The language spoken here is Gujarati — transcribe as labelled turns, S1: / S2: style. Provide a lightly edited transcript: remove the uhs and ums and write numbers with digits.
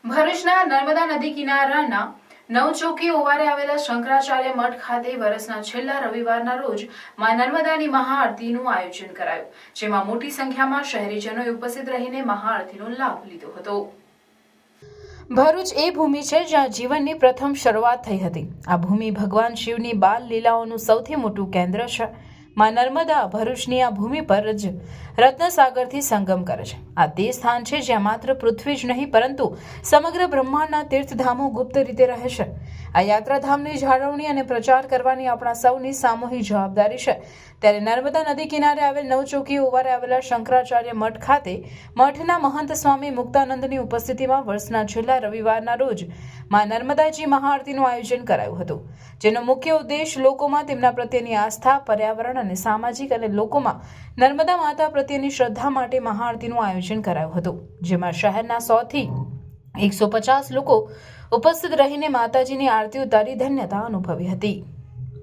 S1: ભરૂચના નર્મદા નદી કિનારાના નવચોકી ઓવારે આવેલા શંકરાચાર્ય મઠ ખાતે વર્ષના છેલ્લા રવિવારના રોજ મા નર્મદાની મહાઆરતીનું આયોજન કરાયું, જેમાં મોટી સંખ્યામાં શહેરીજનોએ ઉપસ્થિત રહીને મહાઆરતીનો લાભ લીધો હતો। ભરૂચ એ ભૂમિ છે જ્યાં જીવનની પ્રથમ શરૂઆત થઈ હતી। આ ભૂમિ ભગવાન શિવની બાલ લીલાઓનું સૌથી મોટું કેન્દ્ર છે। મા નર્મદા ભરૂચની આ ભૂમિ પર જ રત્નસાગરથી સંગમ કરે છે। આ તે સ્થાન છે જ્યાં માત્ર પૃથ્વી જ નહીં પરંતુ સમગ્ર બ્રહ્માંડના તીર્થધામો ગુપ્ત રીતે રહે છે। આ યાત્રાધામની જાળવણી અને પ્રચાર કરવાની આપણા સૌની સામૂહિક જવાબદારી છે। ત્યારે નર્મદા નદી કિનારે આવેલ નવચોકી ઓવારે આવેલા શંકરાચાર્ય મઠ ખાતે મઠના મહંત સ્વામી મુક્તાનંદની ઉપસ્થિતિમાં વર્ષના છેલ્લા રવિવારના રોજ મા નર્મદાજી મહાઆરતીનું આયોજન કરાયું હતું, જેનો મુખ્ય ઉદ્દેશ લોકોમાં તેમના પ્રત્યેની આસ્થા, પર્યાવરણ અને સામાજિક અને લોકોમાં નર્મદા માતા પ્રત્યેની શ્રદ્ધા માટે મહાઆરતીનું આયોજન કરાયું હતું, જેમાં શહેરના 100 થી 150 લોકો ઉપસ્થિત રહીને માતાજીની આરતી ઉતારી ધન્યતા અનુભવી હતી।